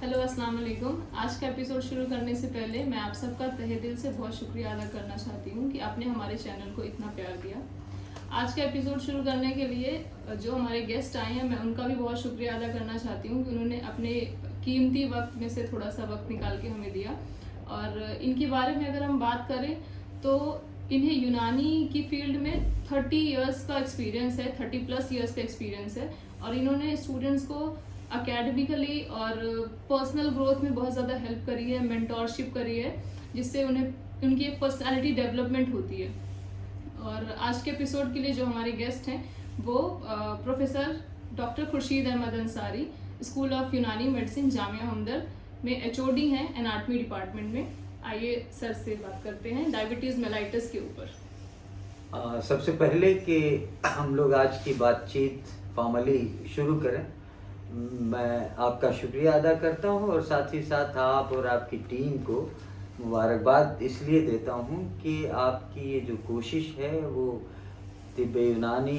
Hello अस्सलाम वालेकुम। आज का एपिसोड शुरू करने से पहले मैं आप सबका तहे दिल से बहुत शुक्रिया अदा करना चाहती हूँ कि आपने हमारे चैनल को इतना प्यार दिया। आज का एपिसोड शुरू करने के लिए जो हमारे गेस्ट आए हैं मैं उनका भी बहुत शुक्रिया अदा करना चाहती हूँ कि उन्होंने अपने कीमती वक्त में से थोड़ा सा वक्त निकाल के हमें दिया। और इनके बारे में अगर हम बात करें तो इन्हें यूनानी की फील्ड में 30 इयर्स का एक्सपीरियंस है, 30+ इयर्स का एक्सपीरियंस है। और इन्होंने स्टूडेंट्स को अकेडमिकली और पर्सनल ग्रोथ में बहुत ज़्यादा हेल्प करी है, मेंटोरशिप करी है, जिससे उन्हें उनकी एक पर्सनालिटी डेवलपमेंट होती है। और आज के एपिसोड के लिए जो हमारे गेस्ट हैं वो professor doctor Khurshid Ahmad Ansari, school of Unani medicine Jamia Hamdard में एचओडी हैं एनाटमी डिपार्टमेंट में। आइए सर से बात करते हैं डायबिटीज़ मेलाइटस के ऊपर। सबसे पहले कि हम लोग आज की बातचीत फॉर्मली शुरू करें, मैं आपका शुक्रिया अदा करता हूं और साथ ही साथ आप और आपकी टीम को मुबारकबाद इसलिए देता हूं कि आपकी ये जो कोशिश है वो तिब्ब यूनानी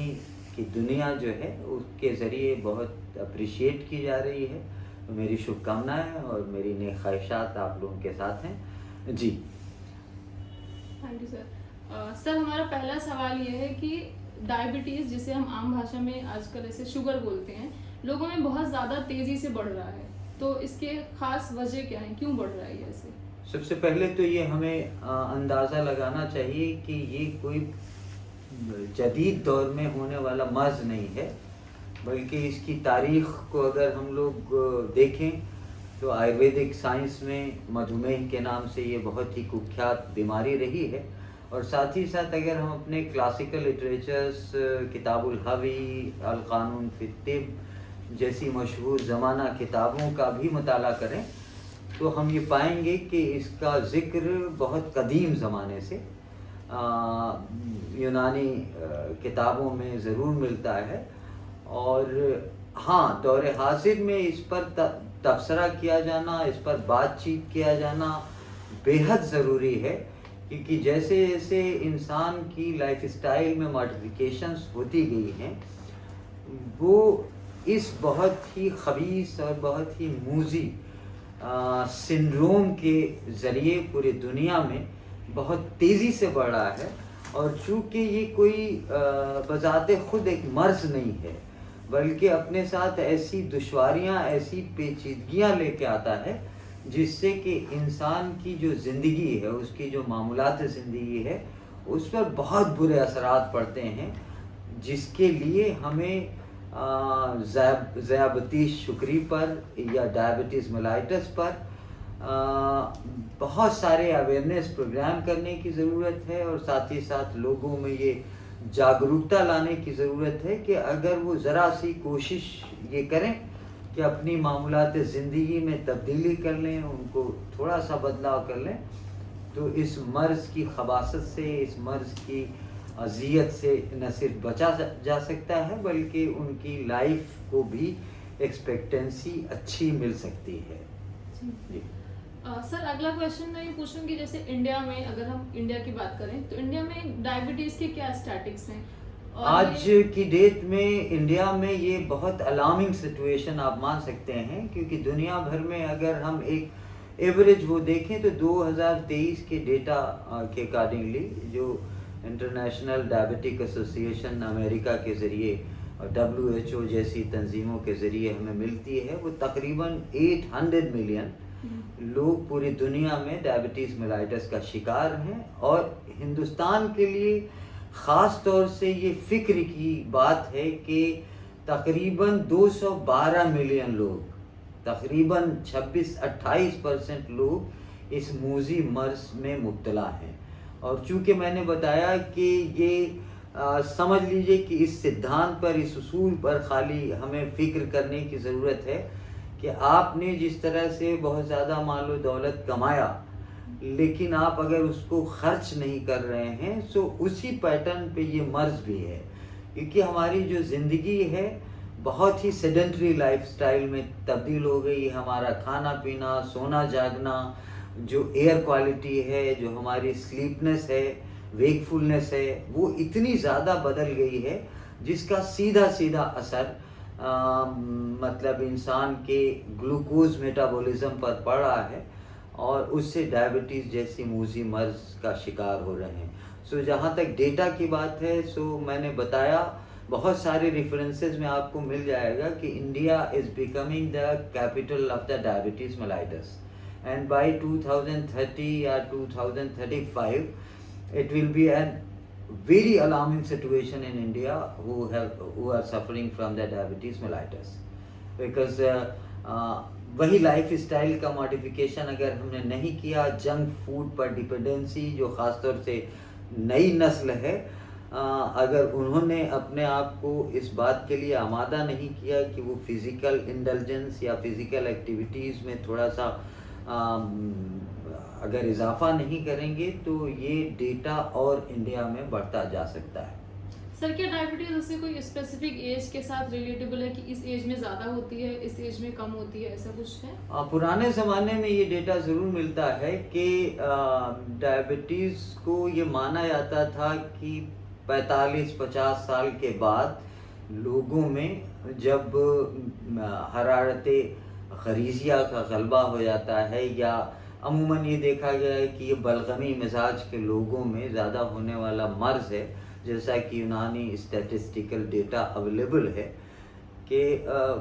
की दुनिया जो है उसके ज़रिए बहुत अप्रिशिएट की जा रही है। तो मेरी शुभकामनाएं और मेरी नेक ख्वाहिशात आप लोगों के साथ हैं जी। Thank you sir. सर हमारा पहला सवाल ये है कि डायबिटीज़, जिसे हम आम भाषा में आजकल ऐसे शुगर बोलते हैं, लोगों में बहुत ज़्यादा तेज़ी से बढ़ रहा है, तो इसके खास वजह क्या है, क्यों बढ़ रहा है ऐसे? सबसे पहले तो ये हमें अंदाज़ा लगाना चाहिए कि ये कोई जदीद दौर में होने वाला मर्ज़ नहीं है, बल्कि इसकी तारीख़ को अगर हम लोग देखें तो आयुर्वेदिक साइंस में मधुमेह के नाम से ये बहुत ही कुख्यात बीमारी रही है। और साथ ही साथ अगर हम अपने क्लासिकल लिटरेचर्स किताबुल हवी, अल क़ानून फ़ी तिब्ब जैसी मशहूर ज़माना किताबों का भी मुताला करें तो हम ये पाएंगे कि इसका ज़िक्र बहुत कदीम ज़माने से यूनानी किताबों में ज़रूर मिलता है। और हाँ, दौर हाज़िर में इस पर तबसरा किया जाना, इस पर बातचीत किया जाना बेहद ज़रूरी है, क्योंकि जैसे जैसे इंसान की लाइफस्टाइल में मॉडिफिकेशंस होती गई हैं वो इस बहुत ही ख़बीस और बहुत ही मूज़ी सिंड्रोम के ज़रिए पूरी दुनिया में बहुत तेज़ी से बढ़ रहा है। और चूँकि ये कोई बज़ाते ख़ुद एक मर्ज़ नहीं है, बल्कि अपने साथ ऐसी दुश्वारियाँ, ऐसी पेचीदगियाँ लेके आता है जिससे कि इंसान की जो ज़िंदगी है, उसकी जो मामूलात ज़िंदगी है, उस पर बहुत बुरे असरात पड़ते हैं, जिसके लिए हमें ज़याबतीस शुगरी पर या डायबिटीज़ मेलाइटस पर बहुत सारे अवेयरनेस प्रोग्राम करने की ज़रूरत है। और साथ ही साथ लोगों में ये जागरूकता लाने की ज़रूरत है कि अगर वो ज़रा सी कोशिश ये करें कि अपनी मामूलात ज़िंदगी में तब्दीली कर लें, उनको थोड़ा सा बदलाव कर लें, तो इस मर्ज़ की खबासत से, इस मर्ज़ की अज़ियत से न सिर्फ बचा जा सकता है बल्कि उनकी लाइफ को भी एक्सपेक्टेंसी अच्छी मिल सकती है जी। सर अगला क्वेश्चन मैं ये पूछूंगी, जैसे इंडिया में, अगर हम इंडिया की बात करें तो इंडिया में डायबिटीज़ के क्या स्टैटिक्स हैं? आज की डेट में इंडिया में ये बहुत अलार्मिंग सिचुएशन आप मान सकते हैं, क्योंकि दुनिया भर में अगर हम एक एवरेज वो देखें तो 2023 के डेटा के अकॉर्डिंगली जो इंटरनेशनल डायबिटिक एसोसिएशन अमेरिका के ज़रिए और WHO जैसी तंजीमों के ज़रिए हमें मिलती है, वो तकरीबन 800 मिलियन लोग पूरी दुनिया में डायबिटीज़ मेलाइटस का शिकार हैं। और हिंदुस्तान के लिए ख़ास तौर से ये फ़िक्र की बात है कि तकरीबन 212 मिलियन लोग, तकरीबन 26-28% लोग इस मूज़ी मर्ज़ में मुब्तला हैं। और चूँकि मैंने बताया कि ये समझ लीजिए कि इस सिद्धांत पर, इस उसूल पर खाली हमें फ़िक्र करने की ज़रूरत है कि आपने जिस तरह से बहुत ज़्यादा मान लो दौलत कमाया, लेकिन आप अगर उसको खर्च नहीं कर रहे हैं तो उसी पैटर्न पे ये मर्ज़ भी है, क्योंकि हमारी जो ज़िंदगी है बहुत ही सेडेंटरी लाइफस्टाइल में तब्दील हो गई। हमारा खाना पीना, सोना जागना, जो एयर क्वालिटी है, जो हमारी स्लीपनेस है, वेकफुलनेस है, वो इतनी ज़्यादा बदल गई है जिसका सीधा सीधा असर मतलब इंसान के ग्लूकोज मेटाबॉलिज्म पर पड़ रहा है और उससे डायबिटीज़ जैसी मूजी मर्ज का शिकार हो रहे हैं। सो जहाँ तक डेटा की बात है, सो मैंने बताया, बहुत सारे रेफरेंसेस में आपको मिल जाएगा कि India is becoming the capital of the diabetes mellitus, and by 2030 या 2035 it will be a very alarming situation in India who are suffering from the diabetes mellitus, because वही लाइफ स्टाइल का modification अगर हमने नहीं किया, junk food पर dependency जो ख़ासतौर से नई नस्ल है, अगर उन्होंने अपने आप को इस बात के लिए आमादा नहीं किया कि वो फिज़िकल इंडल्जेंस या फिज़िकल एक्टिविटीज़ में थोड़ा सा अगर इजाफा नहीं करेंगे, तो ये डेटा और इंडिया में बढ़ता जा सकता है। सर, क्या डायबिटीज उससे कोई स्पेसिफिक एज के साथ रिलेटेबल है कि इस एज में ज़्यादा होती है, इस एज में कम होती है, ऐसा कुछ है? पुराने ज़माने में ये डेटा ज़रूर मिलता है कि डायबिटीज़ को ये माना जाता था कि 45-50 साल के बाद लोगों में जब हरारत ग़रीज़िया का गलबा हो जाता है, या अमूमन ये देखा गया है कि ये बलगमी मिजाज के लोगों में ज़्यादा होने वाला मर्ज़ है, जैसा कि यूनानी स्टैटिस्टिकल डेटा अवेलेबल है कि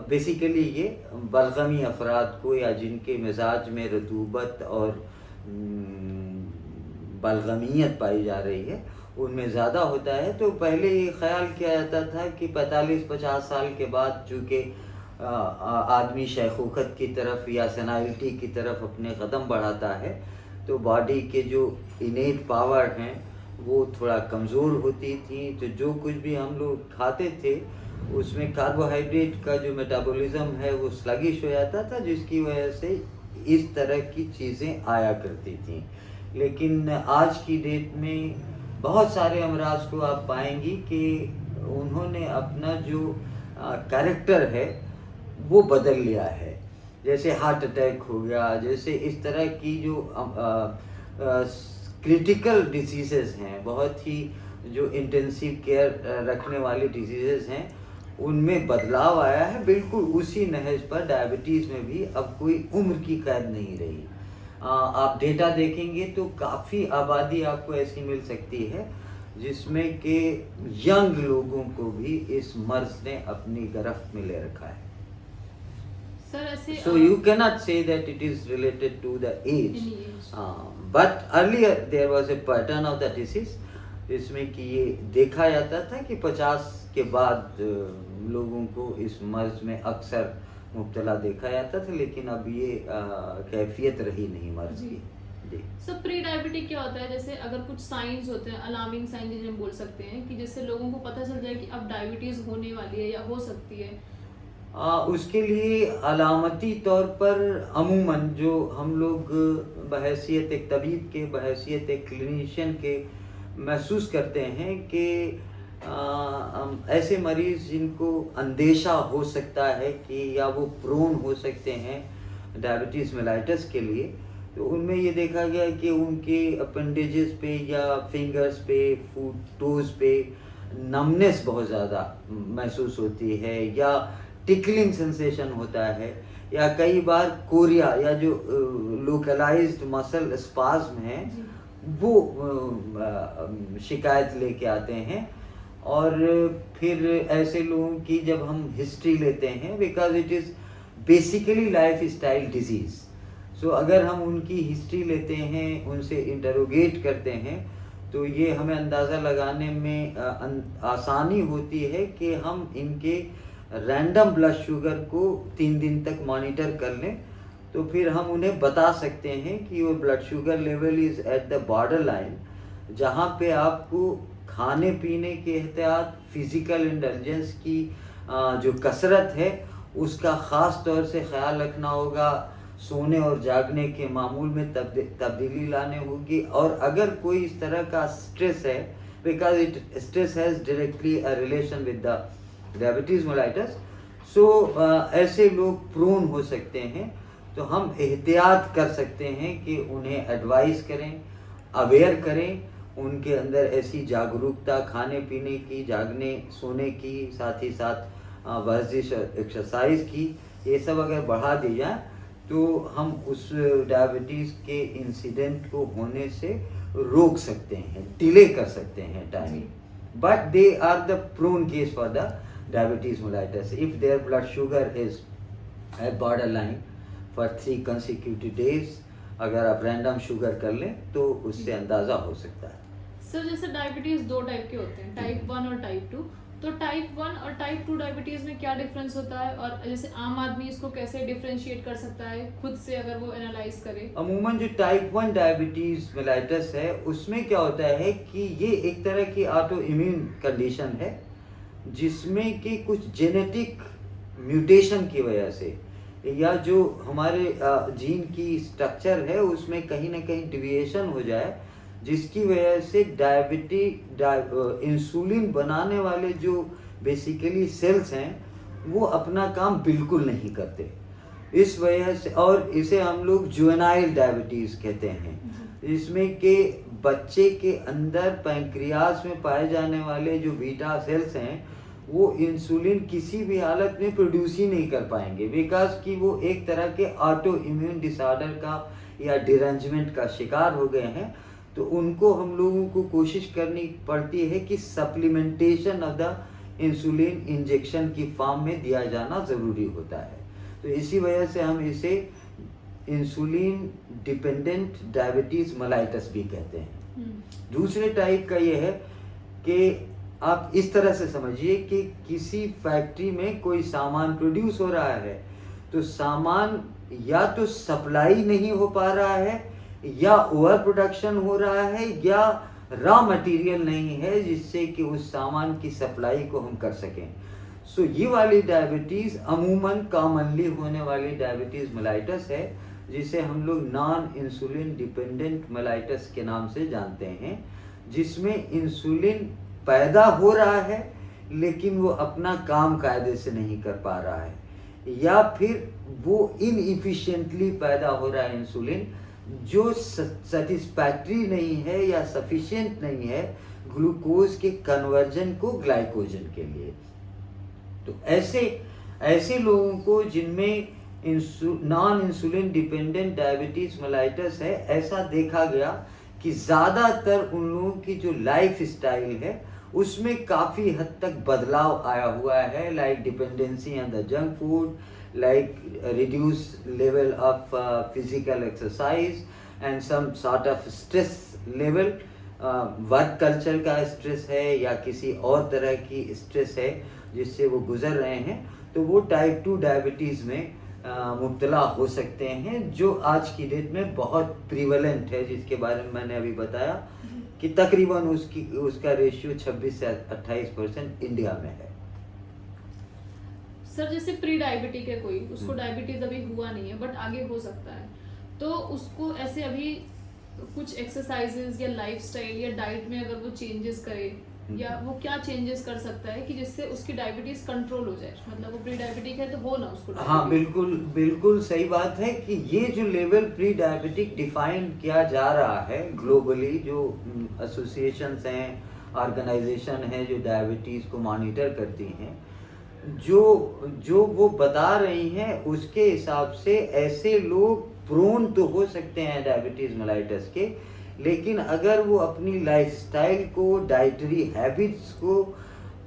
बेसिकली ये बलगमी अफराद को, या जिनके मिजाज में रतूबत और बलगमियत पाई जा रही है, उनमें ज़्यादा होता है। तो पहले ये ख्याल किया जाता था कि 45-50 साल के बाद चूँकि आदमी शैखूखत की तरफ या सेनाइलिटी की तरफ अपने कदम बढ़ाता है, तो बॉडी के जो इनेट पावर हैं वो थोड़ा कमज़ोर होती थी। तो जो कुछ भी हम लोग खाते थे उसमें कार्बोहाइड्रेट का जो मेटाबॉलिज्म है वो स्लगिश हो जाता था, जिसकी वजह से इस तरह की चीज़ें आया करती थी। लेकिन आज की डेट में बहुत सारे अमराज को आप पाएंगी कि उन्होंने अपना जो कैरेक्टर है वो बदल लिया है, जैसे हार्ट अटैक हो गया, जैसे इस तरह की जो क्रिटिकल डिजीज़ेज़ हैं, बहुत ही जो इंटेंसिव केयर रखने वाली डिजीज़ेज़ हैं, उनमें बदलाव आया है। बिल्कुल उसी नहज पर डायबिटीज़ में भी अब कोई उम्र की कैद नहीं रही। आप डेटा देखेंगे तो काफ़ी आबादी आपको ऐसी मिल सकती है जिसमें कि यंग लोगों को भी इस मर्ज ने अपनी गिरफ्त में ले रखा है। So you cannot say that it is related to the age. But earlier there was a pattern of the disease, जिसमें कि ये देखा जाता था कि 50 के बाद लोगों को इस मर्ज में अक्सर मुब्तला देखा जाता था, लेकिन अब ये कैफियत रही नहीं मर्ज की। जी सर, प्री डायबिटिक क्या होता है? जैसे अगर कुछ साइंस होते हैं, अलार्मिंग साइंस जिन्हें हम बोल सकते हैं, कि जिससे लोगों को पता चल जाए कि अब डायबिटीज़ होने वाली है या हो सकती है। उसके लिए अलामती तौर पर अमूमन जो हम लोग बहैसियत एक तबीब के, बहैसियत एक क्लिनिशियन के महसूस करते हैं कि ऐसे मरीज़ जिनको अंदेशा हो सकता है कि या वो प्रोन हो सकते हैं डायबिटीज़ मेलाइटस के लिए, तो उनमें ये देखा गया कि उनके अपेंडेजेस पे या फिंगर्स पे, फुट टोज़ पे नमनेस बहुत ज़्यादा महसूस होती है, या टिकलिंग सेंसेशन होता है, या कई बार कोरिया या जो लोकलाइज्ड मसल स्पाज्म है वो शिकायत लेके आते हैं। और फिर ऐसे लोगों की जब हम हिस्ट्री लेते हैं, because it is basically lifestyle diseases, so अगर हम उनकी हिस्ट्री लेते हैं, उनसे इंटरोगेट करते हैं, तो ये हमें अंदाज़ा लगाने में आसानी होती है कि हम इनके रैंडम ब्लड शुगर को 3 दिन तक मॉनिटर कर लें, तो फिर हम उन्हें बता सकते हैं कि वो blood sugar level is at the border line, जहाँ पे आपको खाने पीने के एहतियात, फिज़िकल इंडल्जेंस की जो कसरत है उसका ख़ास तौर से ख्याल रखना होगा, सोने और जागने के मामूल में तब्दीली लाने होगी। और अगर कोई इस तरह का स्ट्रेस है, because stress has directly a relation with the diabetes mellitus, so ऐसे लोग प्रोन हो सकते हैं। तो हम एहतियात कर सकते हैं कि उन्हें एडवाइस करें, अवेयर करें, उनके अंदर ऐसी जागरूकता खाने पीने की, जागने सोने की, साथ ही साथ वर्जिश एक्सरसाइज की, ये सब अगर बढ़ा दी जाए तो हम उस डायबिटीज़ के इंसिडेंट को होने से रोक सकते हैं, डिले कर सकते हैं time. But they are the prone case for the diabetes mellitus. If their blood sugar is at borderline for 3 consecutive days, अगर आप रैंडम शुगर कर लें तो उससे अंदाज़ा हो सकता है. सर जैसे डायबिटीज दो टाइप के होते हैं, टाइप 1 और टाइप 2, तो टाइप 1 और टाइप 2 डायबिटीज में क्या डिफरेंस होता है, और जैसे आम आदमी इसको कैसे डिफरेंशिएट कर सकता है खुद से अगर वो एनालाइज करे? अमूमन जो टाइप 1 डायबिटीज़ मेलाइटस है उसमें क्या होता है कि ये एक तरह की ऑटो इम्यून कंडीशन है जिसमें कि कुछ जेनेटिक म्यूटेशन की वजह से या जो हमारे जीन की स्ट्रक्चर है उसमें कहीं ना कहीं डिविएशन हो जाए, जिसकी वजह से इंसुलिन बनाने वाले जो बेसिकली सेल्स हैं वो अपना काम बिल्कुल नहीं करते. इस वजह से, और इसे हम लोग जुवेनाइल डायबिटीज़ कहते हैं, जिसमें के बच्चे के अंदर पैंक्रियाज में पाए जाने वाले जो बीटा सेल्स हैं वो इंसुलिन किसी भी हालत में प्रोड्यूस ही नहीं कर पाएंगे, बिकॉज कि वो एक तरह के ऑटो इम्यून डिसऑर्डर का या डिरेंजमेंट का शिकार हो गए हैं. तो उनको हम लोगों को कोशिश करनी पड़ती है कि supplementation of the insulin injection की फॉर्म में दिया जाना ज़रूरी होता है. तो इसी वजह से हम इसे इंसुलिन डिपेंडेंट डायबिटीज़ मेलाइटस भी कहते हैं. दूसरे टाइप का ये है कि आप इस तरह से समझिए कि किसी फैक्ट्री में कोई सामान प्रोड्यूस हो रहा है तो सामान या तो सप्लाई नहीं हो पा रहा है या ओवर प्रोडक्शन हो रहा है या रॉ मटेरियल नहीं है जिससे कि उस सामान की सप्लाई को हम कर सकें. सो ये वाली डायबिटीज़ अमूमन कॉमनली होने वाली डायबिटीज़ मेलाइटस है, जिसे हम लोग नॉन इंसुलिन डिपेंडेंट मेलाइटस के नाम से जानते हैं, जिसमें इंसुलिन पैदा हो रहा है लेकिन वो अपना काम कायदे से नहीं कर पा रहा है या फिर वो इनइफिशिएंटली पैदा हो रहा है इंसुलिन जो सेटिस्फैक्ट्री नहीं है या सफिशिएंट नहीं है ग्लूकोज के कन्वर्जन को ग्लाइकोजन के लिए. तो ऐसे लोगों को जिनमें non insulin dependent diabetes mellitus है, ऐसा देखा गया कि ज़्यादातर उन लोगों की जो लाइफ स्टाइल है उसमें काफ़ी हद तक बदलाव आया हुआ है, like dependency on the junk food, like reduced level of physical exercise and some sort of stress level, work culture का स्ट्रेस है या किसी और तरह की स्ट्रेस है जिससे वो गुजर रहे हैं, तो वो टाइप 2 डायबिटीज़ में मुब्तला हो सकते हैं, जो आज की डेट में बहुत प्रीवलेंट है, जिसके बारे में मैंने अभी बताया कि तकरीबन उसका रेशियो 26 से 28% इंडिया में है. सर जैसे प्री डायबिटिक है कोई, उसको डायबिटीज अभी हुआ नहीं है बट आगे हो सकता है, तो उसको ऐसे अभी कुछ एक्सरसाइजेज या लाइफस्टाइल या डाइट में अगर वो चेंजेस करे या वो क्या चेंजेस कर सकता है कि जिससे उसकी डायबिटीज कंट्रोल हो जाए, मतलब वो प्री डायबिटिक है तो हो ना उसको डायबिटीज. हाँ बिल्कुल सही बात है कि ये जो लेवल प्री डायबिटिक डिफाइन किया जा रहा है ग्लोबली, जो एसोसिएशंस हैं, ऑर्गेनाइजेशन हैं जो डायबिटीज़ को मॉनिटर करती हैं, जो वो बता रही हैं उसके हिसाब से ऐसे लोग प्रोन तो हो सकते हैं डायबिटीज़ मेलाइटस के, लेकिन अगर वो अपनी लाइफस्टाइल को, डाइटरी हैबिट्स को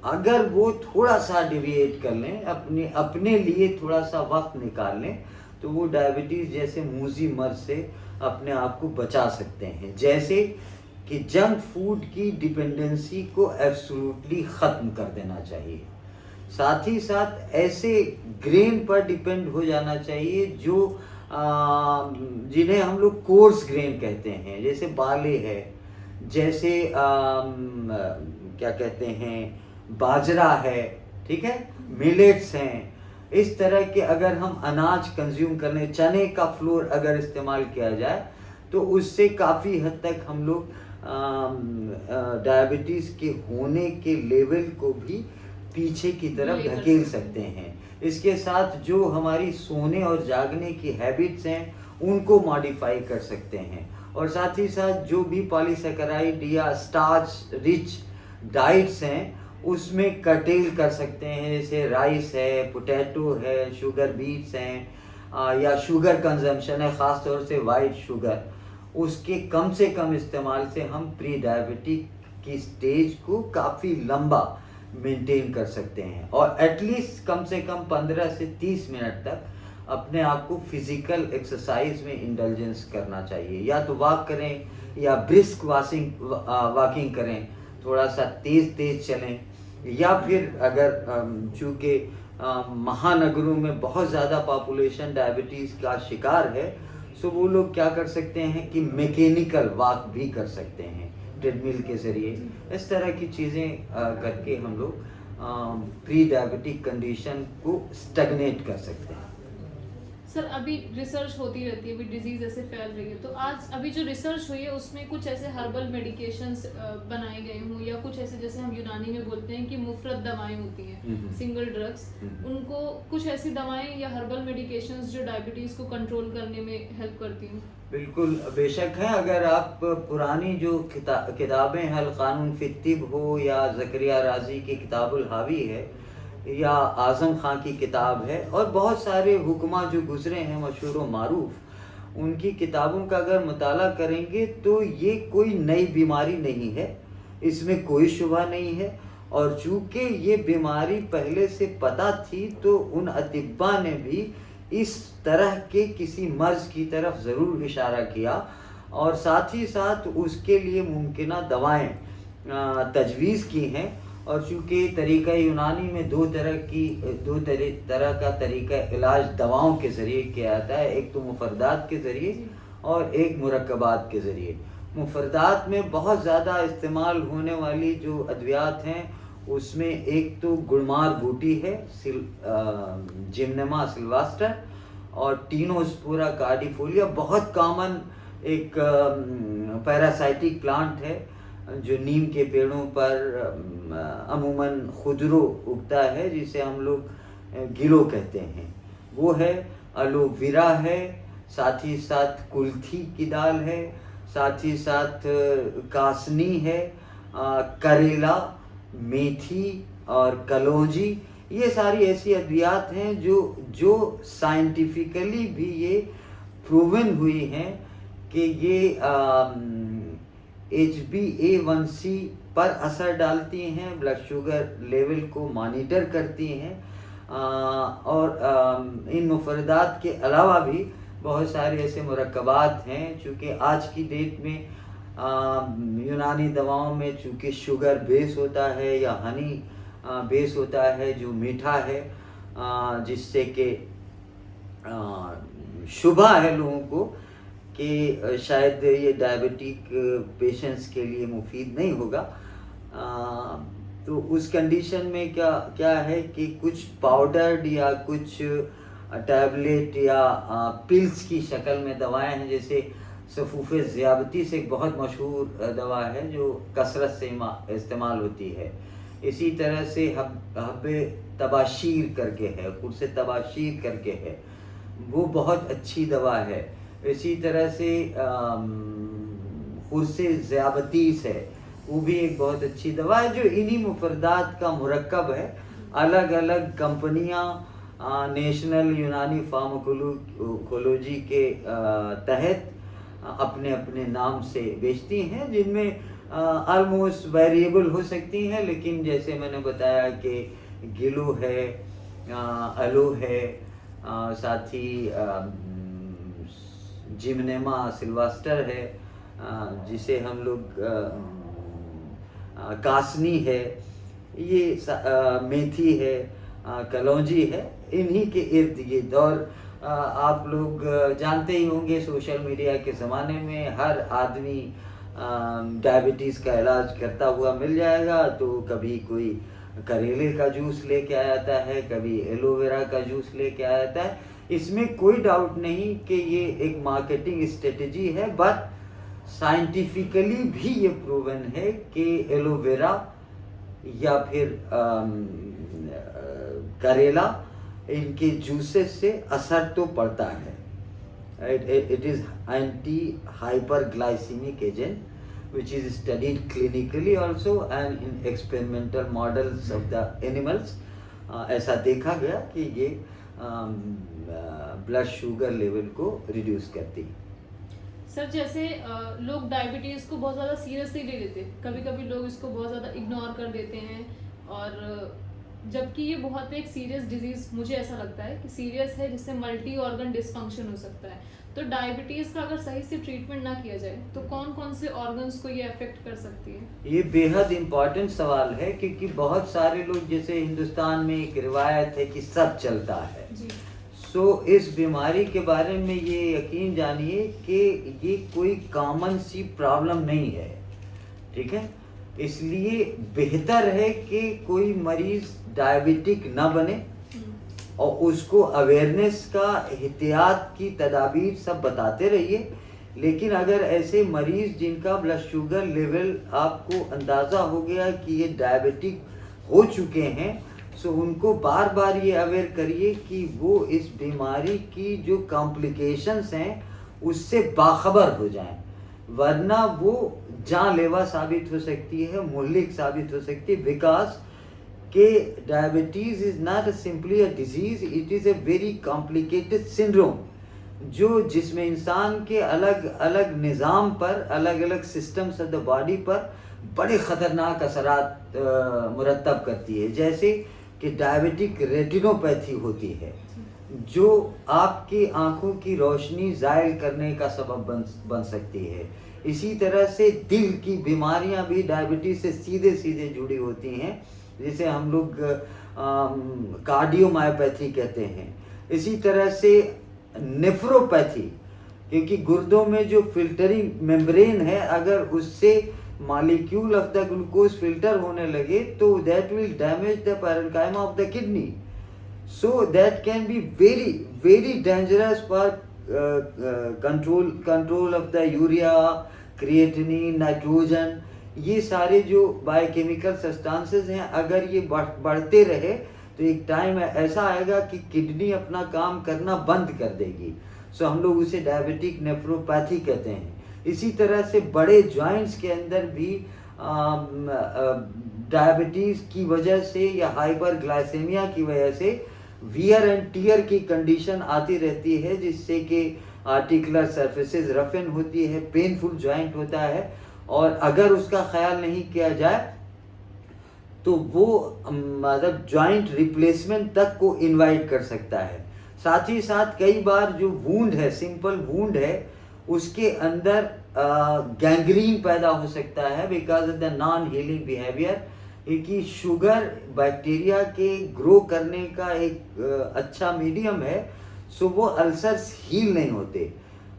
अगर वो थोड़ा सा डिविएट कर लें, अपने लिए थोड़ा सा वक्त निकाल लें, तो वो डायबिटीज़ जैसे मूजी मर्ज से अपने आप को बचा सकते हैं. जैसे कि जंक फूड की डिपेंडेंसी को एब्सोल्युटली ख़त्म कर देना चाहिए, साथ ही साथ ऐसे ग्रेन पर डिपेंड हो जाना चाहिए जो जिन्हें हम लोग कोर्स ग्रेन कहते हैं, जैसे बाले है, जैसे क्या कहते हैं बाजरा है, ठीक है, मिलेट्स हैं. इस तरह के अगर हम अनाज कंज्यूम करने, चने का फ्लोर अगर इस्तेमाल किया जाए तो उससे काफ़ी हद तक हम लोग डायबिटीज़ के होने के लेवल को भी पीछे की तरफ धकेल सकते हैं. इसके साथ जो हमारी सोने और जागने की हैबिट्स हैं उनको मॉडिफाई कर सकते हैं, और साथ ही साथ जो भी पॉलीसैकेराइड या स्टार्च रिच डाइट्स हैं उसमें कर्टेल कर सकते हैं, जैसे राइस है, पोटैटो है, शुगर बीट्स हैं, या शुगर कंजम्पशन है, ख़ास तौर से वाइट शुगर, उसके कम से कम इस्तेमाल से हम प्री डायबिटिक की स्टेज को काफ़ी लंबा मेंटेन कर सकते हैं। और एटलीस्ट कम से कम 15 से 30 मिनट तक अपने आप को फिजिकल एक्सरसाइज में इंडल्जेंस करना चाहिए, या तो वॉक करें या ब्रिस्क वॉकिंग करें, थोड़ा सा तेज तेज चलें, या फिर अगर चूँकि महानगरों में बहुत ज़्यादा पॉपुलेशन डायबिटीज़ का शिकार है, सो वो लोग क्या कर सकते हैं कि मैकेनिकल वॉक भी कर सकते हैं ट्रेडमिल के ज़रिए। इस तरह की चीज़ें करके हम लोग प्री डायबिटिक कंडीशन को स्टैग्नेट कर सकते हैं। सर अभी रिसर्च होती रहती है, अभी डिजीज ऐसे फैल रही है, तो आज अभी जो रिसर्च हुई है उसमें कुछ ऐसे हर्बल मेडिकेशंस बनाए गए हों, या कुछ ऐसे जैसे हम यूनानी में बोलते हैं कि मुफरत दवाएं होती हैं, सिंगल ड्रग्स, उनको कुछ ऐसी दवाएं या हर्बल मेडिकेशंस जो डायबिटीज को कंट्रोल करने में हेल्प करती हैं? बिल्कुल बेशक है। अगर आप पुरानी जो किताबें हैं, अल क़ानून फ़ी तिब हो या ज़करिया राज़ी की किताबुल हावी है, या आज़म खां की किताब है, और बहुत सारे हुक्मा जो गुज़रे हैं मशहूर व मारूफ, उनकी किताबों का अगर मुताला करेंगे तो ये कोई नई बीमारी नहीं है, इसमें कोई शुबा नहीं है। और चूँकि ये बीमारी पहले से पता थी तो उन अतिब्बा ने भी इस तरह के किसी मर्ज़ की तरफ ज़रूर इशारा किया, और साथ ही साथ उसके लिए मुमकिना दवाएं तजवीज़ की हैं। और चूँकि तरीक़ा यूनानी में दो तरह का तरीक़ा इलाज दवाओं के ज़रिए किया जाता है, एक तो मुफरदात के ज़रिए और एक मुरक्कबात के ज़रिए। मुफरदात में बहुत ज़्यादा इस्तेमाल होने वाली जो अद्वियात हैं, उसमें एक तो गुड़मार बूटी है, जिम्नेमा सिल्वास्टर, और टीनोस्पोरा कार्डिफोलिया बहुत कॉमन एक पैरासाइटिक प्लांट है जो नीम के पेड़ों पर अमूमन खुदरो उगता है, जिसे हम लोग गिलो कहते हैं, वो है। एलोवेरा है, साथ ही साथ कुल्थी की दाल है, साथ ही साथ कासनी है, करेला, मेथी और कलौंजी। ये सारी ऐसी अद्वियात हैं जो साइंटिफिकली भी ये प्रूवन हुई हैं कि ये HbA1c पर असर डालती हैं, ब्लड शुगर लेवल को मॉनिटर करती हैं, और इन मुफरदात के अलावा भी बहुत सारे ऐसे मुरक्कबात हैं। चूँकि आज की डेट में यूनानी दवाओं में चूँकि शुगर बेस होता है या हनी बेस होता है जो मीठा है, जिससे कि शुबा है लोगों को कि शायद ये डायबिटिक पेशेंट्स के लिए मुफीद नहीं होगा। तो उस कंडीशन में क्या है कि कुछ पाउडर्ड या कुछ टैबलेट या पिल्स की शक्ल में दवाएं हैं, जैसे सफूफ़े ज़ियाबती से एक बहुत मशहूर दवा है जो कसरत से इस्तेमाल होती है। इसी तरह से हब्बे तबाशीर करके है, खुर्से तबाशीर करके है, वो बहुत अच्छी दवा है। इसी तरह से खुर्से ज़ियाबतीस है, वो भी एक बहुत अच्छी दवा है जो इन्हीं मुफरदात का मुरक्कब है। अलग अलग कंपनियां नेशनल यूनानी फार्माकोलॉजी के तहत अपने अपने नाम से बेचती हैं, जिनमें ऑलमोस्ट वेरिएबल हो सकती हैं, लेकिन जैसे मैंने बताया कि गिलो है, अलो है, साथ ही जिम्नेमा सिल्वास्टर है, जिसे हम लोग कासनी है, ये मेथी है, कलौंजी है, इन्हीं के इर्द गिर्द। और आप लोग जानते ही होंगे सोशल मीडिया के ज़माने में हर आदमी डायबिटीज़ का इलाज करता हुआ मिल जाएगा। तो कभी कोई करेले का जूस लेके आ जाता है, कभी एलोवेरा का जूस लेके आ जाता है। इसमें कोई डाउट नहीं कि ये एक मार्केटिंग स्ट्रेटजी है, बट साइंटिफिकली भी ये प्रूवन है कि एलोवेरा या फिर करेला, इनके जूसेस से असर तो पड़ता है। It is anti hyperglycaemic agent, which is studied clinically also and in experimental models of the animals. ऐसा देखा गया कि ये ब्लड शुगर लेवल को रिड्यूस करती है। सर जैसे लोग डायबिटीज़ को बहुत ज़्यादा सीरियसली ले लेते हैं, कभी कभी लोग इसको बहुत ज़्यादा इग्नोर कर देते हैं, और जबकि ये बहुत एक सीरियस डिजीज़ मुझे ऐसा लगता है कि सीरियस है, जिससे मल्टी ऑर्गन डिस्फंक्शन हो सकता है। तो डायबिटीज़ का अगर सही से ट्रीटमेंट ना किया जाए तो कौन कौन से ऑर्गन्स को ये अफेक्ट कर सकती है? ये बेहद इम्पोर्टेंट सवाल है, क्योंकि बहुत सारे लोग, जैसे हिंदुस्तान में एक रिवायत है कि सब चलता है जी। सो इस बीमारी के बारे में ये यकीन जानिए कि ये कोई कॉमन सी प्रॉब्लम नहीं है, ठीक है। इसलिए बेहतर है कि कोई मरीज डायबिटिक ना बने और उसको अवेयरनेस का, एहतियात की तदाबीर सब बताते रहिए। लेकिन अगर ऐसे मरीज जिनका ब्लड शुगर लेवल आपको अंदाज़ा हो गया कि ये डायबिटिक हो चुके हैं, सो उनको बार बार ये अवेयर करिए कि वो इस बीमारी की जो कॉम्प्लिकेशंस हैं उससे बाखबर हो जाएं, वरना वो जानलेवा साबित हो सकती है, मुहलिक साबित हो सकती है। बिकॉज कि diabetes is not simply a disease, it is a very complicated syndrome, जो जिसमें इंसान के अलग अलग निज़ाम पर, अलग अलग सिस्टम्स ऑफ द बॉडी पर बड़े ख़तरनाक असरात मुरतब करती है। जैसे कि डायबिटिक रेटिनोपैथी होती है, जो आपकी आँखों की रोशनी ज़ायल करने का सबब बन सकती है। इसी तरह से दिल की बीमारियां भी डायबिटीज़ से सीधे सीधे जुड़ी होती हैं, जिसे हम लोग कार्डियोमायोपैथी कहते हैं। इसी तरह से नेफ्रोपैथी, क्योंकि गुर्दों में जो फिल्टरिंग मेम्ब्रेन है, अगर उससे molecule of the glucose filter होने लगे तो that will damage the parenchyma of the kidney, so that can be very very dangerous for control of the urea, creatinine, nitrogen. ये सारे जो बायोकेमिकल सब्सटेंसेस हैं, अगर ये बढ़ते रहे तो एक टाइम ऐसा आएगा कि किडनी अपना काम करना बंद कर देगी। सो हम लोग उसे डायबिटिक नेफ्रोपैथी कहते हैं। इसी तरह से बड़े जॉइंट्स के अंदर भी डायबिटीज़ की वजह से या हाइपरग्लाइसेमिया की वजह से वियर एंड टियर की कंडीशन आती रहती है, जिससे कि आर्टिकुलर सर्फेसेस रफन होती है, पेनफुल जॉइंट होता है, और अगर उसका ख्याल नहीं किया जाए तो वो मतलब जॉइंट रिप्लेसमेंट तक को इनवाइट कर सकता है। साथ ही साथ कई बार जो वूंड है, सिंपल वूंड है, उसके अंदर गैंग्रीन पैदा हो सकता है because of the non healing behaviour. कि शुगर बैक्टीरिया के ग्रो करने का एक अच्छा मीडियम है, सो वो अल्सर्स हील नहीं होते।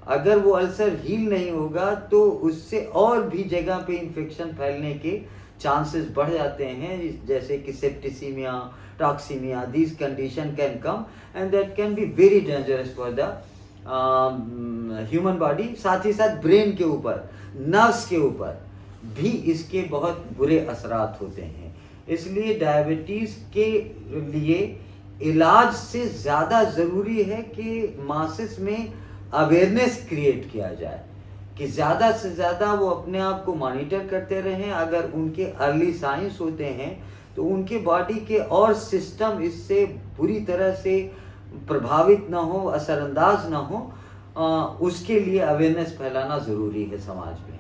अगर वो अल्सर हील नहीं होगा तो उससे और भी जगह पे इन्फेक्शन फैलने के चांसेस बढ़ जाते हैं, जैसे कि septicaemia, toxaemia. This condition can come and that can be very dangerous for the human body. साथ ही साथ ब्रेन के ऊपर, नर्व्स के ऊपर भी इसके बहुत बुरे असरात होते हैं। इसलिए डायबिटीज़ के लिए इलाज से ज़्यादा ज़रूरी है कि मासेस में अवेयरनेस क्रिएट किया जाए, कि ज़्यादा से ज़्यादा वो अपने आप को मॉनिटर करते रहें। अगर उनके अर्ली साइंस होते हैं तो उनके बॉडी के और सिस्टम इससे बुरी तरह से प्रभावित ना हो, असरअंदाज ना हो, उसके लिए अवेयरनेस फैलाना ज़रूरी है समाज में।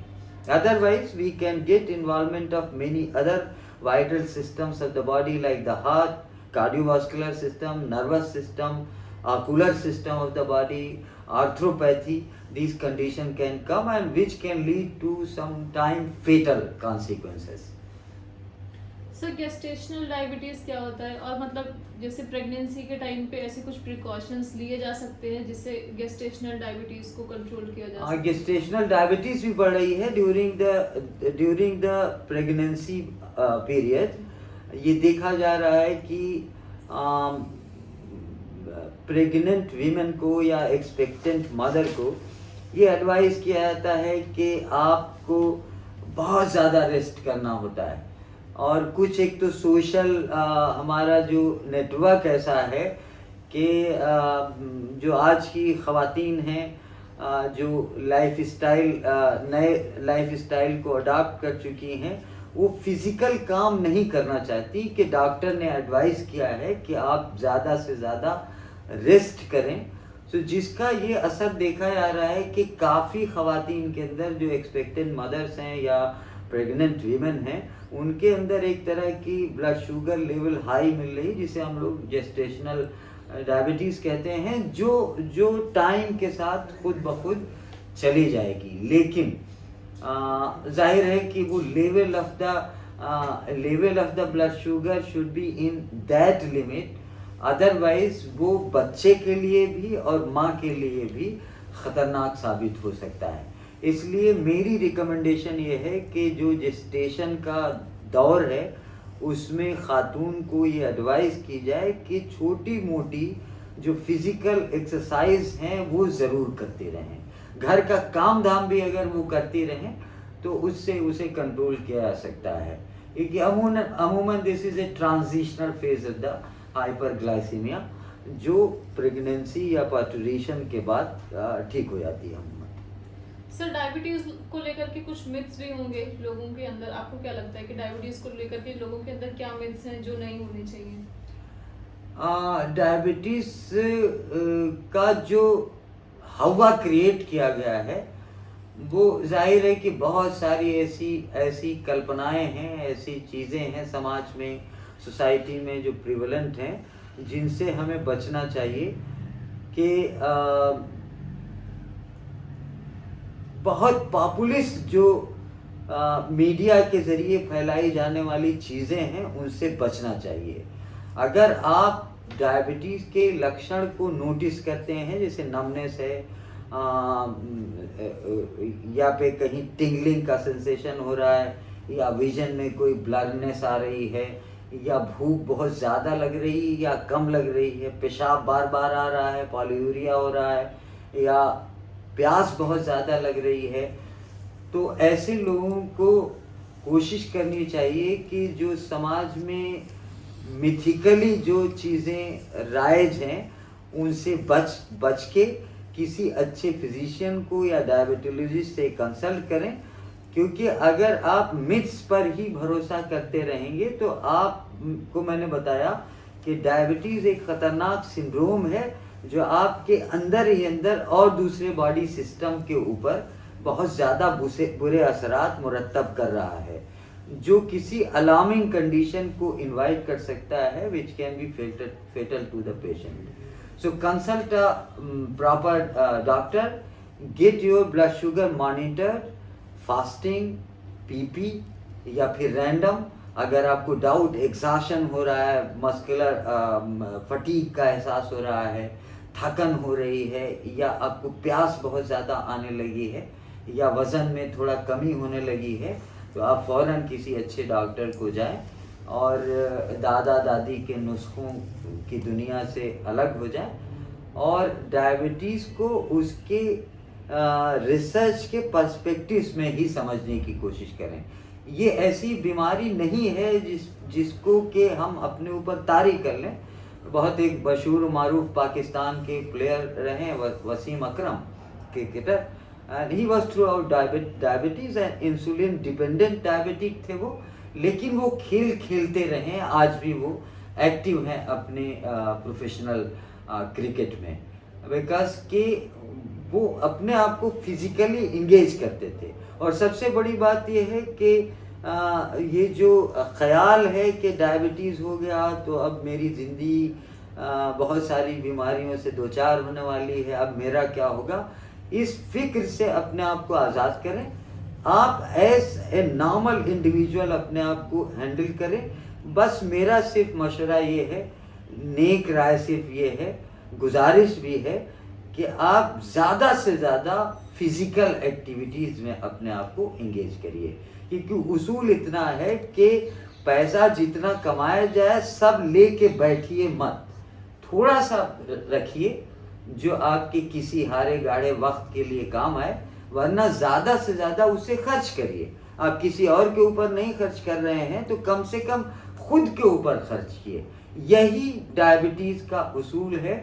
Otherwise, we can get involvement of many other vital systems of the body like the heart, cardiovascular system, nervous system, ocular system of the body, arthropathy. These conditions can come and which can lead to sometime fatal consequences. Sir gestational diabetes क्या होता है, और मतलब जैसे pregnancy के time पे ऐसे कुछ प्रिकॉशंस लिए जा सकते हैं जिससे गेस्टेशनल डायबिटीज़ को कंट्रोल किया जा सके? गेस्टेशनल डायबिटीज़ भी बढ़ रही है ड्यूरिंग द प्रेगनेंसी पीरियड। ये देखा जा रहा है कि प्रेग्नेंट वीमेन को या एक्सपेक्टेंट मदर को ये एडवाइस किया जाता है कि आपको बहुत ज़्यादा रेस्ट करना होता है। और कुछ एक तो सोशल हमारा जो नेटवर्क ऐसा है कि जो आज की ख़वातीन हैं जो नए लाइफ स्टाइल को अडॉप्ट कर चुकी हैं, वो फिजिकल काम नहीं करना चाहती। कि डॉक्टर ने एडवाइस किया है कि आप ज़्यादा से ज़्यादा रेस्ट करें। तो जिसका ये असर देखा जा रहा है कि काफ़ी ख़वातीन के अंदर जो एक्सपेक्टेंट मदर्स हैं या प्रेग्नेंट वीमेन हैं, उनके अंदर एक तरह की ब्लड शुगर लेवल हाई मिल रही, जिसे हम लोग जेस्टेशनल डायबिटीज़ कहते हैं, जो टाइम के साथ खुद ब खुद चली जाएगी। लेकिन जाहिर है कि वो level of the blood sugar should be in that limit, otherwise वो बच्चे के लिए भी और माँ के लिए भी ख़तरनाक साबित हो सकता है। इसलिए मेरी रिकमेंडेशन ये है कि जो जेस्टेशन का दौर है उसमें ख़ातून को ये एडवाइस की जाए कि छोटी मोटी जो फिज़िकल एक्सरसाइज हैं वो ज़रूर करते रहें। घर का काम धाम भी अगर वो करती रहें तो उससे उसे कंट्रोल किया जा सकता है। क्योंकि अमूमन this is a transitional phase of the hyperglycaemia, जो प्रेगनेंसी या पार्टुरेशन के बाद ठीक हो जाती है अमूमन। सर, डायबिटीज को लेकर के कुछ मिथ्स भी होंगे लोगों के अंदर। आपको क्या लगता है कि डायबिटीज को लेकर के लोगों के अंदर क्या मिथ्स हैं जो नहीं होने चाहिए? डायबिटीज का जो हवा क्रिएट किया गया है वो जाहिर है कि बहुत सारी ऐसी कल्पनाएं हैं, ऐसी चीज़ें हैं समाज में, सोसाइटी में जो प्रिवलेंट हैं, जिनसे हमें बचना चाहिए। कि बहुत पॉपुलिस्ट जो मीडिया के ज़रिए फैलाई जाने वाली चीज़ें हैं उनसे बचना चाहिए। अगर आप डायबिटीज़ के लक्षण को नोटिस करते हैं, जैसे नमनेस है या पे कहीं टिंगलिंग का सेंसेशन हो रहा है, या विजन में कोई ब्लरनेस आ रही है, या भूख बहुत ज़्यादा लग रही है या कम लग रही है, पेशाब बार बार आ रहा है, पॉलीयूरिया हो रहा है, या प्यास बहुत ज़्यादा लग रही है, तो ऐसे लोगों को कोशिश करनी चाहिए कि जो समाज में मिथिकली जो चीज़ें राइज हैं उनसे बच के किसी अच्छे फिजिशियन को या डायबिटोलॉजिस्ट से कंसल्ट करें। क्योंकि अगर आप मिथ्स पर ही भरोसा करते रहेंगे तो आपको मैंने बताया कि डायबिटीज़ एक ख़तरनाक सिंड्रोम है जो आपके अंदर ही अंदर और दूसरे बॉडी सिस्टम के ऊपर बहुत ज़्यादा बुरे असरात मुरतब कर रहा है, जो किसी अलार्मिंग कंडीशन को इनवाइट कर सकता है, which can be fatal to the patient. So consult a proper doctor, get your blood sugar monitored, fasting, PP, या फिर रैंडम। अगर आपको डाउट एग्जॉशन हो रहा है, मस्कुलर फटीग का एहसास हो रहा है, थकन हो रही है, या आपको प्यास बहुत ज़्यादा आने लगी है, या वज़न में थोड़ा कमी होने लगी है, तो आप फ़ौरन किसी अच्छे डॉक्टर को जाएं और दादा दादी के नुस्खों की दुनिया से अलग हो जाएं और डायबिटीज़ को उसके रिसर्च के पर्सपेक्टिव्स में ही समझने की कोशिश करें। ये ऐसी बीमारी नहीं है जिसको कि हम अपने ऊपर तारी कर लें। बहुत एक मशहूर मारूफ पाकिस्तान के प्लेयर रहे Wasim Akram, cricketer, and he was throughout diabetes and insulin dependent diabetic थे वो, लेकिन वो खेल खेलते रहे, आज भी वो एक्टिव हैं अपने प्रोफेशनल क्रिकेट में, बिकॉज कि वो अपने आप को फिजिकली इंगेज करते थे। और सबसे बड़ी बात ये है कि ये जो ख्याल है कि डायबिटीज़ हो गया तो अब मेरी ज़िंदगी बहुत सारी बीमारियों से दो चार होने वाली है, अब मेरा क्या होगा, इस फिक्र से अपने आप को आज़ाद करें। आप एज ए नॉर्मल इंडिविजुअल अपने आप को हैंडल करें। बस मेरा सिर्फ मशवरा ये है, नेक राय सिर्फ ये है, गुजारिश भी है कि आप ज़्यादा से ज़्यादा फिज़िकल एक्टिविटीज़ में अपने आप को इंगेज करिए। क्योंकि उसूल इतना है कि पैसा जितना कमाया जाए सब लेके बैठिए मत, थोड़ा सा रखिए जो आपके किसी हारे गाढ़े वक्त के लिए काम आए, वरना ज़्यादा से ज़्यादा उसे खर्च करिए। आप किसी और के ऊपर नहीं खर्च कर रहे हैं तो कम से कम खुद के ऊपर खर्च किए। यही डायबिटीज़ का उसूल है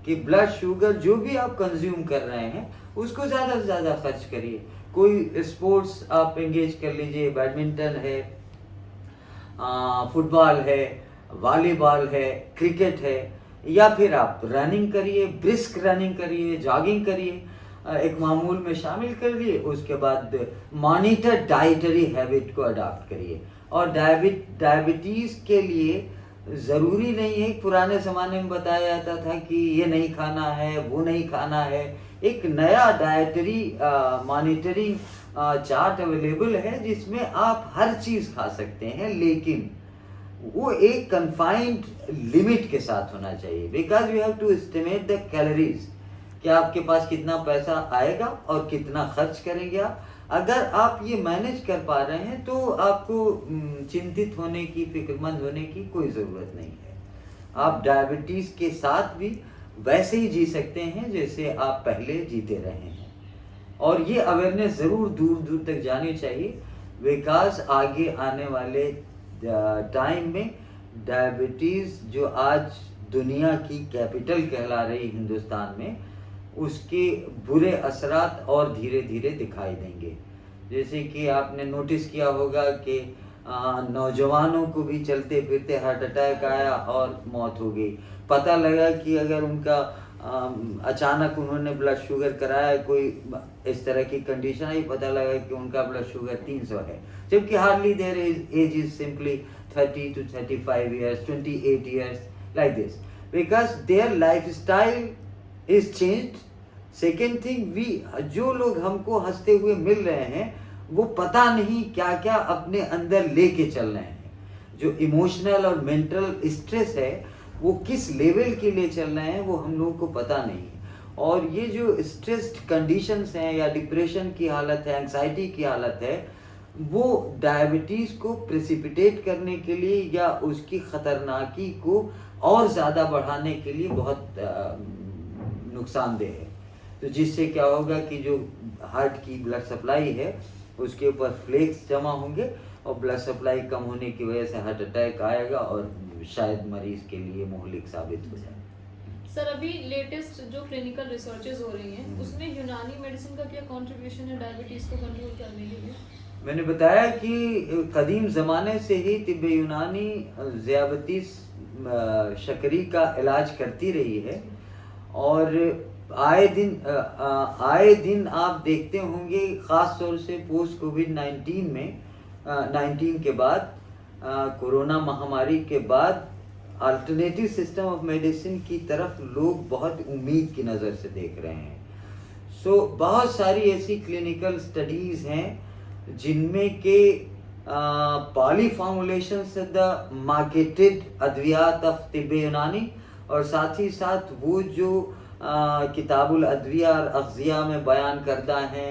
कि ब्लड शुगर जो भी आप कंज्यूम कर रहे हैं उसको ज़्यादा से ज़्यादा खर्च करिए। कोई स्पोर्ट्स आप एंगेज कर लीजिए, बैडमिंटन है, फुटबॉल है, वॉलीबॉल है, क्रिकेट है, या फिर आप रनिंग करिए, ब्रिस्क रनिंग करिए, जॉगिंग करिए, एक मामूल में शामिल कर लिए। उसके बाद मॉनिटर डाइटरी हैबिट को अडॉप्ट करिए। और डायबिटीज़ के लिए ज़रूरी नहीं है, पुराने ज़माने में बताया जाता था कि ये नहीं खाना है, वो नहीं खाना है। एक नया डाइटरी मॉनिटरिंग चार्ट अवेलेबल है जिसमें आप हर चीज़ खा सकते हैं, लेकिन वो एक कन्फाइंड लिमिट के साथ होना चाहिए। Because you have to estimate the calories, कि आपके पास कितना पैसा आएगा और कितना खर्च करेंगे आप। अगर आप ये मैनेज कर पा रहे हैं तो आपको चिंतित होने की, फिक्रमंद होने की कोई ज़रूरत नहीं है। आप डायबिटीज़ के साथ भी वैसे ही जी सकते हैं जैसे आप पहले जीते रहे हैं। और ये अवेयरनेस ज़रूर दूर दूर तक जानी चाहिए, बिकॉज आगे आने वाले टाइम में डायबिटीज़ जो आज दुनिया की कैपिटल कहला रही हिंदुस्तान में, उसके बुरे असरात और धीरे धीरे दिखाई देंगे। जैसे कि आपने नोटिस किया होगा कि नौजवानों को भी चलते फिरते हार्ट अटैक आया और मौत हो गई। पता लगा कि अगर उनका अचानक उन्होंने ब्लड शुगर कराया, कोई इस तरह की कंडीशन आई, पता लगा कि उनका ब्लड शुगर 300 है, जबकि hardly their age is simply 30 to 35 years, 28 years, like this, because their lifestyle is changed. Second thing, जो लोग हमको हंसते हुए मिल रहे हैं वो पता नहीं क्या क्या अपने अंदर लेके चल रहे हैं। जो इमोशनल और मेंटल स्ट्रेस है वो किस लेवल के लिए चल रहे हैं वो हम लोगों को पता नहीं है। और ये जो स्ट्रेस्ड कंडीशंस हैं या डिप्रेशन की हालत है, एंग्जाइटी की हालत है, वो डायबिटीज़ को प्रेसिपिटेट करने के लिए या उसकी ख़तरनाकी को और ज़्यादा बढ़ाने के लिए बहुत नुकसानदेह है। तो जिससे क्या होगा कि जो हार्ट की ब्लड सप्लाई है उसके ऊपर फ्लेक्स जमा होंगे और ब्लड सप्लाई कम होने की वजह से हार्ट अटैक आएगा और शायद मरीज के लिए मुहलिक साबित हो जाए। सर, अभी लेटेस्ट जो क्लिनिकल रिसर्चेज हो रही हैं उसमें यूनानी मेडिसिन का क्या कंट्रीब्यूशन है डायबिटीज़ को कंट्रोल करने के लिए? मैंने बताया कि कदीम ज़माने से ही तिब्ब यूनानी ज़ियाबतीस शकरी का इलाज करती रही है। और आए दिन आप देखते होंगे, ख़ास तौर से पोस्ट कोविड-19 में 19 के बाद, कोरोना महामारी के बाद अल्टरनेटिव सिस्टम ऑफ मेडिसिन की तरफ लोग बहुत उम्मीद की नज़र से देख रहे हैं। बहुत सारी ऐसी क्लिनिकल स्टडीज़ हैं जिनमें के पॉली फॉर्मुलेशन से द मार्केटेड अद्वियात ऑफ तिब्ब यूनानी, और साथ ही साथ वो जो किताबुल अद्विया और अग़ज़िया में बयान करता है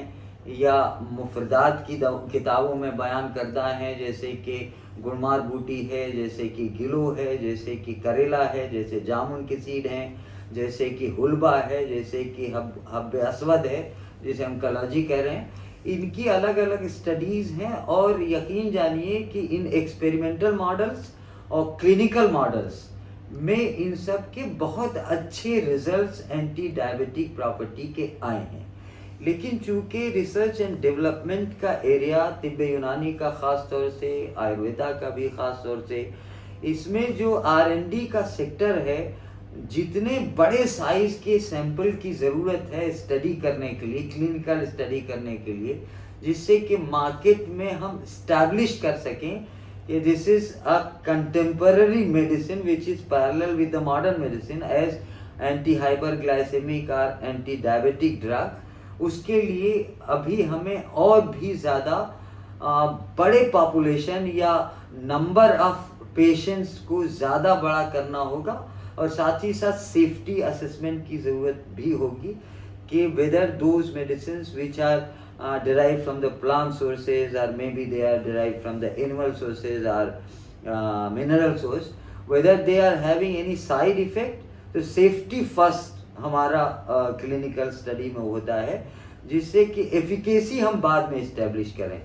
या मुफरदात की किताबों में बयान करता है, जैसे कि गुलमार बूटी है, जैसे कि गिलो है, जैसे कि करेला है, जैसे जामुन की सीड हैं, जैसे कि हुलबा है, जैसे कि हब्ब अस्वद है, जिसे हम कलौजी कह रहे हैं। इनकी अलग अलग स्टडीज़ हैं और यकीन जानिए कि इन एक्सपेरिमेंटल मॉडल्स और क्लिनिकल मॉडल्स में इन सब के बहुत अच्छे रिजल्ट्स एंटी डायबिटिक प्रॉपर्टी के आए हैं। लेकिन चूँकि रिसर्च एंड डेवलपमेंट का एरिया तिब्ब यूनानी का ख़ास तौर से, आयुर्वेदा का भी ख़ास तौर से, इसमें जो R&D का सेक्टर है, जितने बड़े साइज़ के सैंपल की ज़रूरत है स्टडी करने के लिए, क्लिनिकल स्टडी करने के लिए, जिससे कि मार्केट में हम इस्टेब्लिश कर सकें कि this is a contemporary medicine which is parallel with the modern medicine as anti hyperglycaemic और एंटी डायबिटिक ड्रग। उसके लिए अभी हमें और भी ज़्यादा बड़े पॉपुलेशन या नंबर ऑफ पेशेंट्स को ज़्यादा बड़ा करना होगा, और साथ ही साथ सेफ्टी असेसमेंट की ज़रूरत भी होगी कि whether those medicines which are derived from the plant sources or maybe they are derived from the animal sources or mineral source, whether they are having any side effect। तो safety first हमारा clinical study में होता है, जिससे कि efficacy हम बाद में establish करें।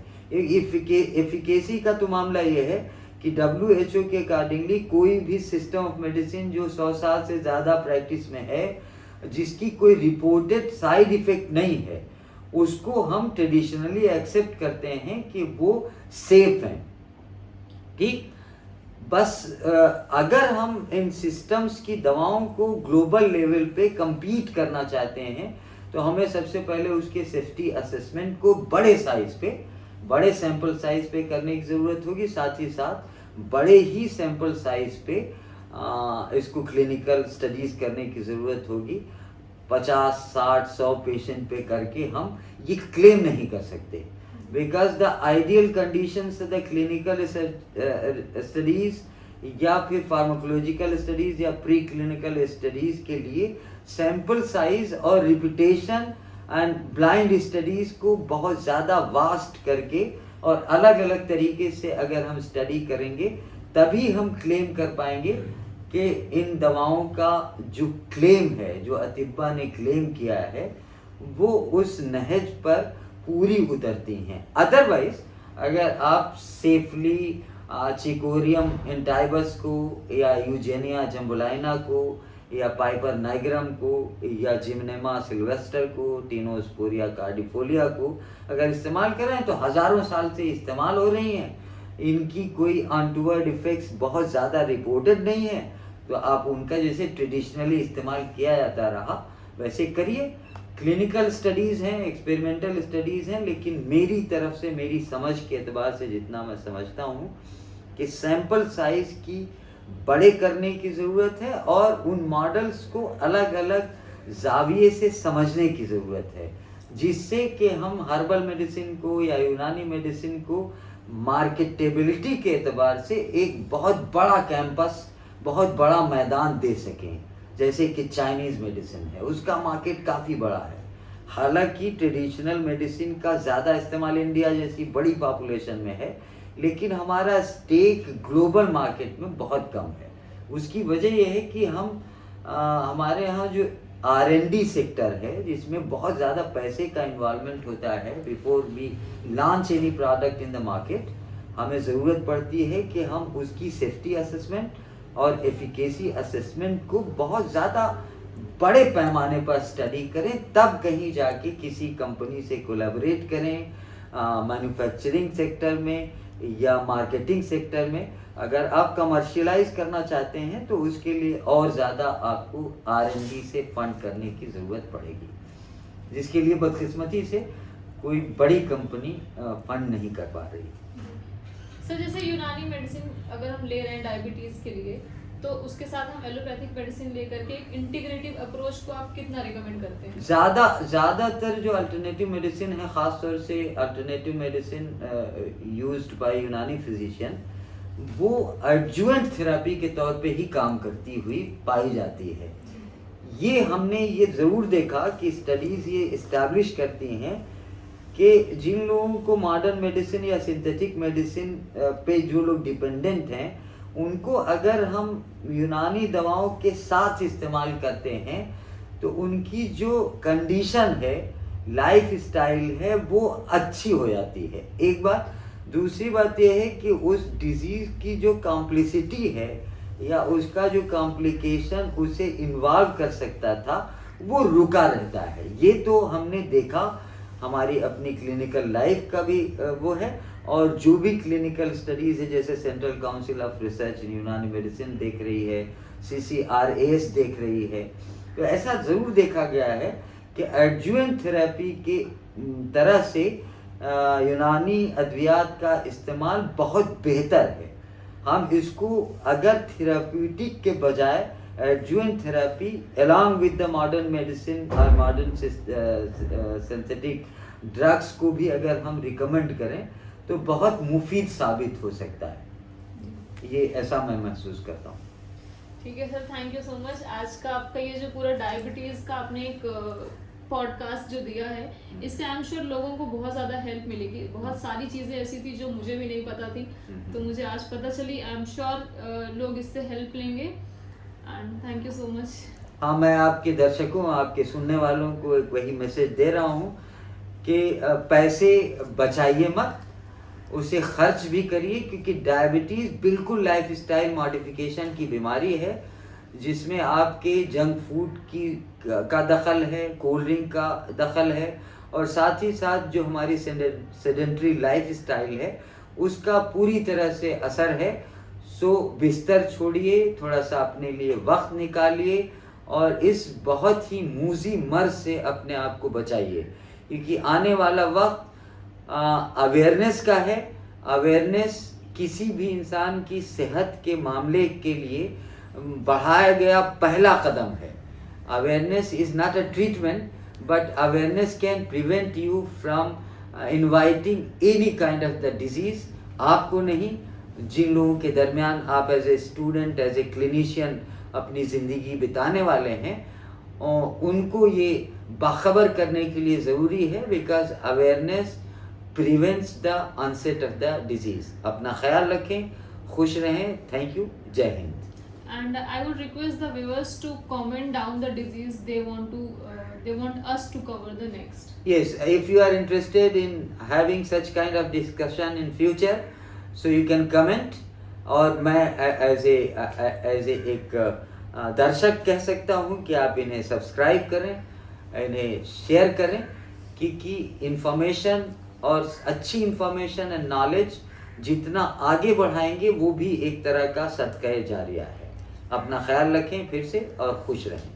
efficacy का तो मामला ये है कि WHO के अकॉर्डिंगली कोई भी सिस्टम ऑफ मेडिसिन जो 100 साल से ज़्यादा प्रैक्टिस में है जिसकी कोई रिपोर्टेड साइड इफेक्ट नहीं है, उसको हम ट्रेडिशनली एक्सेप्ट करते हैं कि वो सेफ हैं। ठीक, बस अगर हम इन सिस्टम्स की दवाओं को ग्लोबल लेवल पे compete करना चाहते हैं तो हमें सबसे पहले उसके सेफ्टी असेसमेंट को बड़े साइज पे, बड़े सैंपल साइज पे करने की ज़रूरत होगी। साथ ही साथ बड़े ही सैंपल साइज पे इसको क्लिनिकल स्टडीज़ करने की ज़रूरत होगी। 50, 60, 100 पेशेंट पे करके हम ये क्लेम नहीं कर सकते, because the ideal conditions the clinical studies या फिर फार्माकोलॉजिकल स्टडीज़ या प्री क्लिनिकल स्टडीज़ के लिए सैंपल साइज और रिपीटेशन एंड ब्लाइंड स्टडीज़ को बहुत ज़्यादा वास्ट करके और अलग अलग तरीके से अगर हम स्टडी करेंगे तभी हम क्लेम कर पाएंगे कि इन दवाओं का जो क्लेम है, जो अतिब्बा ने क्लेम किया है, वो उस नहज पर पूरी उतरती हैं। अदरवाइज अगर आप सेफली चिकोरियम इंटाइबस को या यूजेनिया जम्बुलाइना को या पाइपर नाइग्रम को या जिम्नेमा सिल्वेस्टर को, टीनोस्पोरिया कार्डिफोलिया को अगर इस्तेमाल करें तो हज़ारों साल से इस्तेमाल हो रही हैं, इनकी कोई अनटूवर्ड इफेक्ट्स बहुत ज़्यादा रिपोर्टेड नहीं है, तो आप उनका जैसे ट्रेडिशनली इस्तेमाल किया जाता रहा वैसे करिए। क्लिनिकल स्टडीज़ हैं, एक्सपेरिमेंटल स्टडीज़ हैं, लेकिन मेरी तरफ से, मेरी समझ के एतबार से जितना मैं समझता हूँ कि सैंपल साइज़ की बड़े करने की ज़रूरत है और उन मॉडल्स को अलग अलग जाविये से समझने की ज़रूरत है, जिससे कि हम हर्बल मेडिसिन को या यूनानी मेडिसिन को मार्केटेबिलिटी के एतबार से एक बहुत बड़ा कैंपस, बहुत बड़ा मैदान दे सकें। जैसे कि चाइनीज़ मेडिसिन है, उसका मार्केट काफ़ी बड़ा है, हालांकि ट्रेडिशनल मेडिसिन का ज़्यादा इस्तेमाल इंडिया जैसी बड़ी पॉपुलेशन में है, लेकिन हमारा स्टेक ग्लोबल मार्केट में बहुत कम है। उसकी वजह यह है कि हम हमारे यहाँ जो R&D सेक्टर है, जिसमें बहुत ज़्यादा पैसे का इन्वॉल्वमेंट होता है before we launch any product in the market, हमें ज़रूरत पड़ती है कि हम उसकी सेफ्टी असेसमेंट और एफिकेसी असेसमेंट को बहुत ज़्यादा बड़े पैमाने पर स्टडी करें, तब कहीं जाके किसी कंपनी से कोलैबोरेट करें मैन्युफैक्चरिंग सेक्टर में या मार्केटिंग सेक्टर में। अगर आप कमर्शियलाइज करना चाहते हैं तो उसके लिए और ज़्यादा आपको R&D से फंड करने की ज़रूरत पड़ेगी, जिसके लिए बदकिस्मती से कोई बड़ी कंपनी फंड नहीं कर पा रही। सर, जैसे यूनानी मेडिसिन अगर हम ले रहे हैं डायबिटीज़ के लिए, तो उसके साथ हम एलोपैथिक मेडिसिन लेकर के एक इंटीग्रेटिव अप्रोच को आप कितना रिकमेंड करते हैं? ज़्यादातर जो अल्टरनेटिव मेडिसिन है, ख़ास तौर से अल्टरनेटिव मेडिसिन यूज्ड बाय यूनानी फिजिशियन, वो एडजुवेंट थेरेपी के तौर पे ही काम करती हुई पाई जाती है। ये हमने ये ज़रूर देखा कि स्टडीज़ ये इस्टेब्लिश करती हैं कि जिन लोगों को मॉडर्न मेडिसिन या सिंथेटिक मेडिसिन पे जो लोग डिपेंडेंट हैं, उनको अगर हम यूनानी दवाओं के साथ इस्तेमाल करते हैं तो उनकी जो कंडीशन है, लाइफ स्टाइल है, वो अच्छी हो जाती है। एक बात। दूसरी बात यह है कि उस डिजीज़ की जो कॉम्प्लिसिटी है या उसका जो कॉम्प्लिकेशन उसे इन्वॉल्व कर सकता था, वो रुका रहता है। ये तो हमने देखा, हमारी अपनी क्लिनिकल लाइफ का भी वो है, और जो भी क्लिनिकल स्टडीज़ है, जैसे सेंट्रल काउंसिल ऑफ रिसर्च इन यूनानी मेडिसिन देख रही है, CCRAS देख रही है, तो ऐसा ज़रूर देखा गया है कि एडजुवेंट थेरेपी के तरह से यूनानी अद्वियात का इस्तेमाल बहुत बेहतर है। हम इसको अगर थेराप्यूटिक के बजाय adjuvant therapy along with the modern medicine और मॉडर्न सिंथेटिक ड्रग्स को भी अगर हम रिकमेंड करें तो बहुत मुफीद साबित हो सकता है। ये ऐसा मैं महसूस करता हूँ। ठीक है sir, thank you so much. आज का आपका ये जो पूरा डायबिटीज़ का आपने एक पॉडकास्ट जो दिया है, इससे आई एम श्योर लोगों को बहुत ज़्यादा हेल्प मिलेगी। बहुत सारी चीज़ें ऐसी थी जो मुझे भी नहीं पता थी, तो मुझे आज पता चली। आई एम श्योर लोग इससे हेल्प लेंगे, and thank you so much. हाँ, मैं आपके दर्शकों, आपके सुनने वालों को एक वही मैसेज दे रहा हूँ कि पैसे बचाइए मत, उसे खर्च भी करिए, क्योंकि डायबिटीज़ बिल्कुल लाइफस्टाइल मॉडिफिकेशन की बीमारी है। जिसमें आपके जंक फूड का दखल है, कोल्ड ड्रिंक का दखल है, और साथ ही साथ जो हमारी सेडेंटरी लाइफ स्टाइल है उसका पूरी तरह से असर है। सो बिस्तर छोड़िए, थोड़ा सा अपने लिए वक्त निकालिए और इस बहुत ही मूजी मर्ज से अपने आप को बचाइए, क्योंकि आने वाला वक्त अवेयरनेस का है। अवेयरनेस किसी भी इंसान की सेहत के मामले के लिए बढ़ाया गया पहला कदम है। Awareness is not a treatment, but awareness can prevent you from inviting any kind of the disease. आपको नहीं, जिन लोगों के दरमियान आप as a student, as a clinician अपनी ज़िंदगी बिताने वाले हैं, और उनको ये बाखबर करने के लिए ज़रूरी है, because awareness prevents the onset of the disease. अपना ख्याल रखें, खुश रहें। Thank you. जय हिंद। And I would request the viewers to comment down the disease they want us to cover the next. Yes, if you are interested in having such kind of discussion in future, so you can comment। और मैं as a एक दर्शक कह सकता हूँ कि आप इन्हें सब्सक्राइब करें, इन्हें शेयर करें, क्योंकि इंफॉर्मेशन और अच्छी इंफॉर्मेशन एंड नॉलेज जितना आगे बढ़ाएंगे वो भी एक तरह का सदका जारिया है। अपना ख्याल रखें फिर से, और खुश रहें।